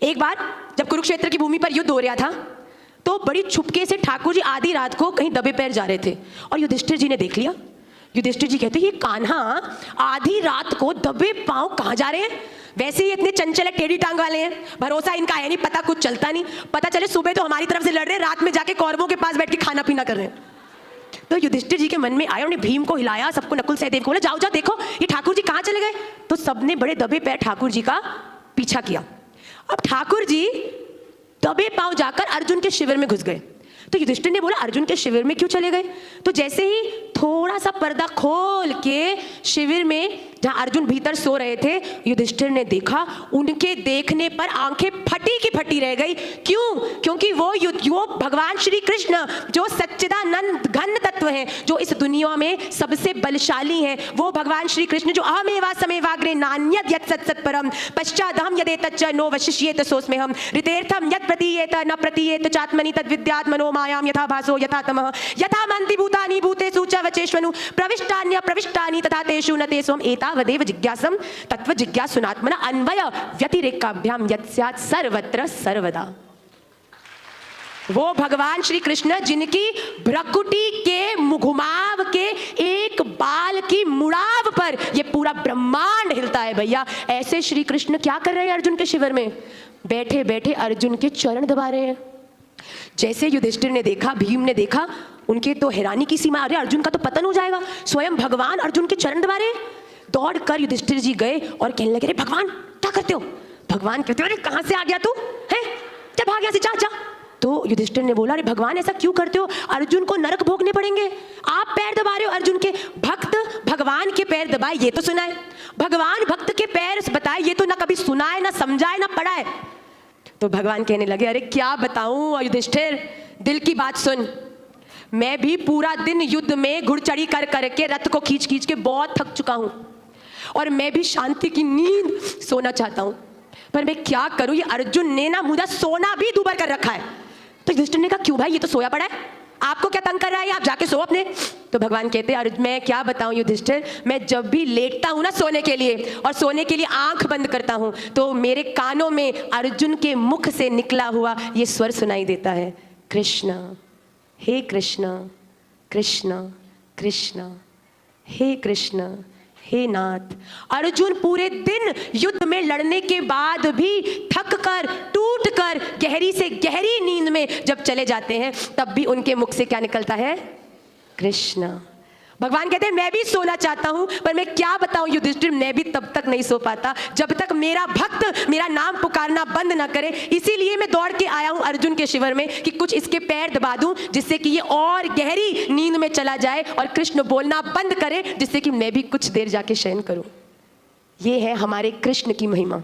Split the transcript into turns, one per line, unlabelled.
एक बार जब कुरुक्षेत्र की भूमि पर युद्ध हो रहा था तो बड़ी छुपके से ठाकुर जी आधी रात को कहीं दबे पैर जा रहे थे और युधिष्ठिर जी ने देख लिया। युधिष्ठिर जी कहते ये कान्हा आधी रात को दबे पांव कहाँ जा रहे हैं, वैसे ही इतने चंचल है, टेढ़ी टांग वाले हैं, भरोसा इनका है नहीं, पता कुछ चलता नहीं, पता चले सुबह तो हमारी तरफ से लड़ रहे हैं, रात में जाके कौरवों के पास बैठ के खाना पीना कर रहे हैं। तो युधिष्ठिर जी के मन में आया, उन्होंने भीम को हिलाया, सबको नकुल सहदेव को बोला जाओ जाओ देखो ये ठाकुर जी कहाँ चले गए। तो सबने बड़े दबे पैर ठाकुर जी का पीछा किया। अब ठाकुर जी दबे पांव जाकर अर्जुन के शिविर में घुस गए। तो युधिष्ठिर ने बोला अर्जुन के शिविर में क्यों चले गए। तो जैसे ही थोड़ा सा पर्दा खोल के शिविर में जहां अर्जुन भीतर सो रहे थे, युधिष्ठिर ने देखा, उनके देखने पर आंखें फटी की फटी रह गई। क्यों? क्योंकि वो भगवान श्री कृष्ण जो सच्चिदानंद घन तत्व हैं, जो इस दुनिया में सबसे बलशाली हैं, वो भगवान श्री कृष्ण जो अहमेवा समेवाग्रे नान्यद यत् सत् परम पश्चादहम यदेतच्च नो वशिष्येत सोऽस्म्यहम् ऋतेर्थम यत् प्रतीयेत न प्रतीयेत चात्मनि तद्विद्यात् मनो मायां यथा भासो यथा तमः यथा मन्ति भूतानि भूतेषु च वचेष्वनु प्रविष्टान्य प्रविष्टानि तथा तेषु न तेषाम् एतावदेव जिज्ञासं तत्व जिज्ञासुनात्मना अन्वय व्यतिरेकाभ्याम यत् स्यात् सर्वत्र सर्वदा। वो भगवान श्री कृष्ण जिनकी भ्रकुटी के घुमाव के एक बाल की मुड़ाव पर ये पूरा ब्रह्मांड हिलता है भैया, ऐसे श्री कृष्ण क्या कर रहे हैं अर्जुन के शिविर में, बैठे बैठे अर्जुन के चरण दबा रहे हैं। जैसे युधिष्ठिर ने देखा, भीम ने देखा, उनके तो हैरानी की सीमा, अरे अर्जुन का तो पतन हो जाएगा, स्वयं भगवान अर्जुन के चरण दबा रहे। दौड़ कर युधिष्ठिर जी गए और कहने लगे, अरे भगवान क्या करते हो। भगवान कहते हो, अरे कहां से आ गया तू है, जब आ गया से जा। तो युधिष्ठिर ने बोला, अरे भगवान ऐसा क्यों करते हो, अर्जुन को नरक भोगने पड़ेंगे, आप पैर दबा रहे हो अर्जुन के। भक्त भगवान के पैर दबाए ये तो सुना है, भगवान भक्त के पैर बताए ये तो ना कभी सुना है, ना समझा है, ना पढ़ा है। तो भगवान कहने लगे, अरे क्या बताऊं युधिष्ठिर, दिल की बात सुन, मैं भी पूरा दिन युद्ध में घुड़चढ़ी कर करके रथ को खींच खींच के बहुत थक चुका हूं और मैं भी शांति की नींद सोना चाहता हूं, पर मैं क्या करूं, ये अर्जुन ने ना मुझे सोना भी दूबर कर रखा है। तो युधिष्ठिर ने कहा, क्यों भाई, ये तो सोया पड़ा है, आपको क्या तंग कर रहा है, आप जाके सो अपने। तो भगवान कहते हैं, मैं क्या बताऊं युधिष्ठिर, मैं जब भी लेटता हूं ना सोने के लिए और सोने के लिए आंख बंद करता हूं तो मेरे कानों में अर्जुन के मुख से निकला हुआ ये स्वर सुनाई देता है, कृष्ण हे कृष्ण कृष्ण कृष्ण हे कृष्ण हे नाथ। अर्जुन पूरे दिन युद्ध में लड़ने के बाद भी थक कर टूट कर गहरी से गहरी नींद में जब चले जाते हैं तब भी उनके मुख से क्या निकलता है, कृष्ण। भगवान कहते हैं मैं भी सोना चाहता हूं, पर मैं क्या बताऊं युधिष्ठिर, मैं भी तब तक नहीं सो पाता जब तक मेरा भक्त मेरा नाम पुकारना बंद ना करे। इसीलिए मैं दौड़ के आया हूं अर्जुन के शिविर में कि कुछ इसके पैर दबा दूं जिससे कि ये और गहरी नींद में चला जाए और कृष्ण बोलना बंद करे, जिससे कि मैं भी कुछ देर जाके शयन करूं। ये है हमारे कृष्ण की महिमा।